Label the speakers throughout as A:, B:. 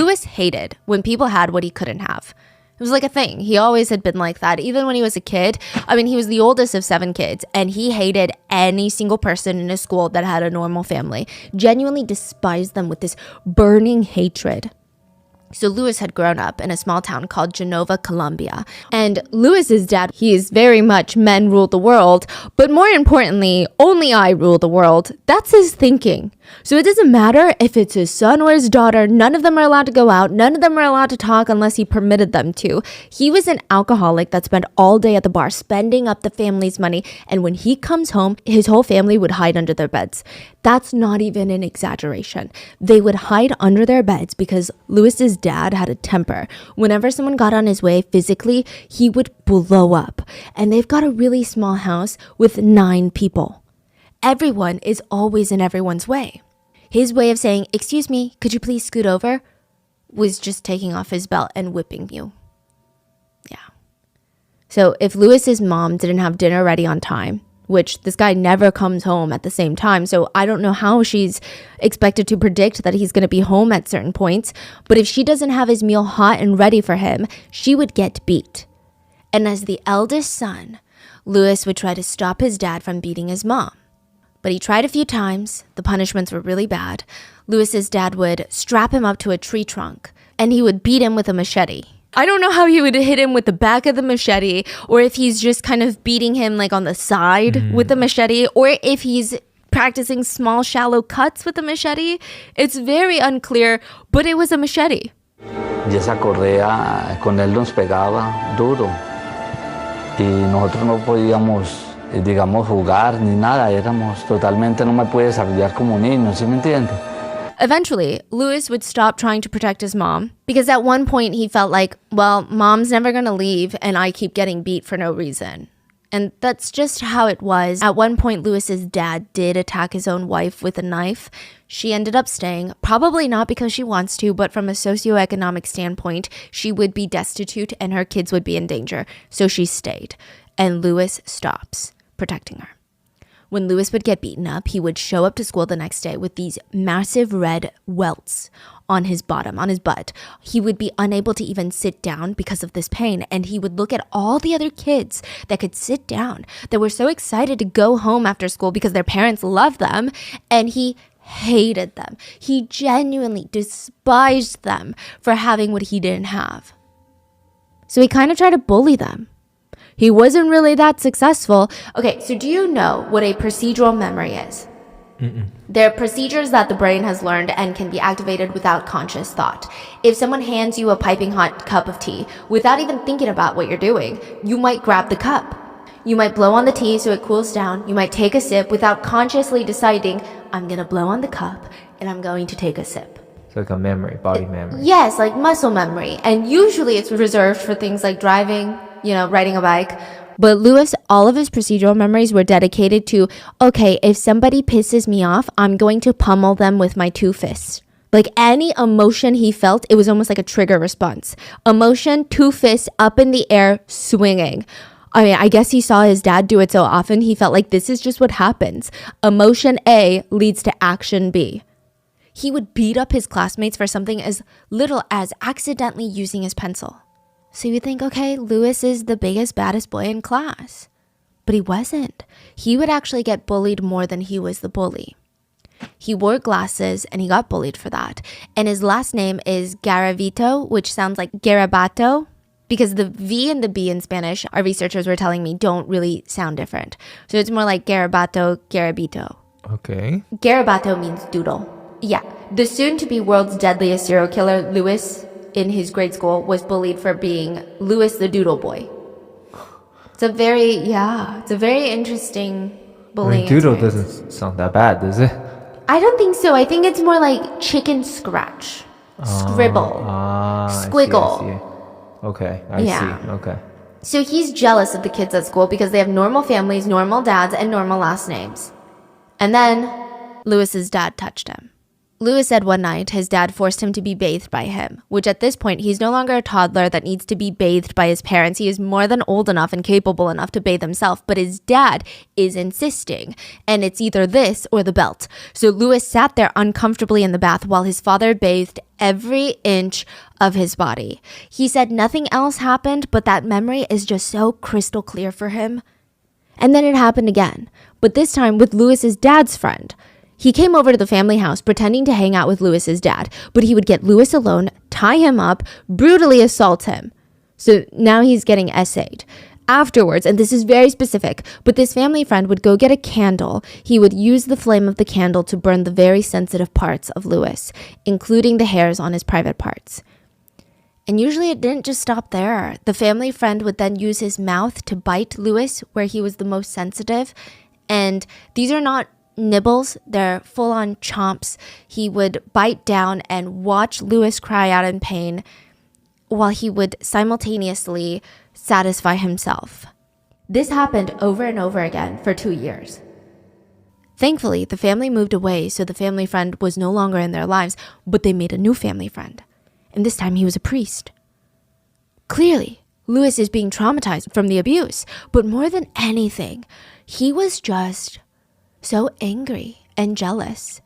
A: Louis hated when people had what he couldn't have. It was like a thing. He always had been like that. Even when he was a kid, I mean, he was the oldest of 7 kids, and he hated any single person in his school that had a normal family. Genuinely despised them with this burning hatred. So Louis had grown up in a small town called Genova, Colombia. And Louis's dad, he is very much men rule the world, but more importantly, only I rule the world. That's his thinking. So it doesn't matter if it's his son or his daughter, none of them are allowed to go out, none of them are allowed to talk unless he permitted them to. He was an alcoholic that spent all day at the bar spending up the family's money, and when he comes home, his whole family would hide under their beds. That's not even an exaggeration. They would hide under their beds because Louis's dad had a temper. Whenever someone got on his way physically, he would blow up. And they've got a really small house with 9 people. Everyone is always in everyone's way. His way of saying, "Excuse me, could you please scoot over?" was just taking off his belt and whipping you. Yeah. So if Louis's mom didn't have dinner ready on time, which this guy never comes home at the same time, so I don't know how she's expected to predict that he's going to be home at certain points, but if she doesn't have his meal hot and ready for him, she would get beat. And as the eldest son, Louis would try to stop his dad from beating his mom. But he tried a few times. The punishments were really bad. Louis's dad would strap him up to a tree trunk, and he would beat him with a machete. I don't know how he would hit him with the back of the machete, or if he's just kind of beating him like on the side with the machete, or if he's practicing small, shallow cuts with the machete. It's very unclear, but it was a machete.
B: Y esa correa con él nos pegaba duro. Y nosotros no podíamos, digamos, jugar ni nada. Éramos totalmente, no me pude desarrollar como niño, ¿sí me entiende?
A: Eventually, Louis would stop trying to protect his mom because at one point he felt like, well, mom's never going to leave and I keep getting beat for no reason. And that's just how it was. At one point, Louis's dad did attack his own wife with a knife. She ended up staying, probably not because she wants to, but from a socioeconomic standpoint, she would be destitute and her kids would be in danger. So she stayed. And Louis stops protecting her. When Louis would get beaten up, he would show up to school the next day with these massive red welts on his bottom, on his butt. He would be unable to even sit down because of this pain. And he would look at all the other kids that could sit down, that were so excited to go home after school because their parents loved them. And he hated them. He genuinely despised them for having what he didn't have. So he kind of tried to bully them. He wasn't really that successful. Okay, so do you know what a procedural memory is? They're procedures that the brain has learned and can be activated without conscious thought. If someone hands you a piping hot cup of tea, without even thinking about what you're doing, you might grab the cup. You might blow on the tea so it cools down. You might take a sip without consciously deciding, I'm going to blow on the cup and I'm going to take a sip.
C: It's like a memory, body memory.
A: Yes, like muscle memory. And usually it's reserved for things like driving, riding a bike. But Louis, all of his procedural memories were dedicated to, okay, if somebody pisses me off, I'm going to pummel them with my 2 fists. Like any emotion he felt, it was almost like a trigger response. Emotion, 2 fists up in the air, swinging. I mean, I guess he saw his dad do it so often, he felt like this is just what happens. Emotion A leads to action B. He would beat up his classmates for something as little as accidentally using his pencil. So you would think, okay, Louis is the biggest, baddest boy in class. But he wasn't. He would actually get bullied more than he was the bully. He wore glasses and he got bullied for that. And his last name is Garavito, which sounds like Garabato, because the V and the B in Spanish, our researchers were telling me, don't really sound different. So it's more like Garabato, Garabito.
C: Okay.
A: Garabato means doodle. Yeah. The soon-to-be world's deadliest serial killer, Louis, in his grade school, was bullied for being Louis the Doodle Boy. It's a very interesting bullying
C: Doodle
A: experience.
C: doesn't sound that bad, does it?
A: I don't think so. I think it's more like chicken scratch, scribble, squiggle.
C: I see. Okay, I see. Okay.
A: So he's jealous of the kids at school because they have normal families, normal dads, and normal last names. And then Louis's dad touched him. Louis said one night his dad forced him to be bathed by him, which at this point, he's no longer a toddler that needs to be bathed by his parents. He is more than old enough and capable enough to bathe himself, but his dad is insisting, and it's either this or the belt. So Louis sat there uncomfortably in the bath while his father bathed every inch of his body. He said nothing else happened, but that memory is just so crystal clear for him. And then it happened again, but this time with Louis's dad's friend. He came over to the family house pretending to hang out with Louis's dad, but he would get Louis alone, tie him up, brutally assault him. So now he's getting essayed. Afterwards, and this is very specific, but this family friend would go get a candle. He would use the flame of the candle to burn the very sensitive parts of Louis, including the hairs on his private parts. And usually it didn't just stop there. The family friend would then use his mouth to bite Louis where he was the most sensitive. And these are not nibbles, they're full-on chomps. He would bite down and watch Louis cry out in pain while he would simultaneously satisfy himself. This happened over and over again for 2 years. Thankfully, the family moved away, so the family friend was no longer in their lives, but they made a new family friend. And this time he was a priest. Clearly, Louis is being traumatized from the abuse, but more than anything, he was just so angry and jealous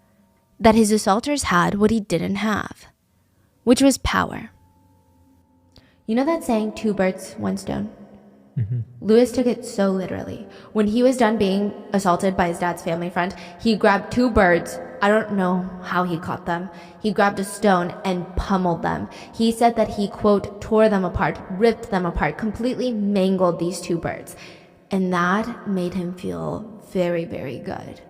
A: that his assaulters had what he didn't have, which was power. You know that saying, 2 birds, 1 stone? Mm-hmm. Louis took it so literally. When he was done being assaulted by his dad's family friend, he grabbed 2 birds. I don't know how he caught them. He grabbed a stone and pummeled them. He said that he, quote, tore them apart, ripped them apart, completely mangled these 2 birds. And that made him feel very, very good.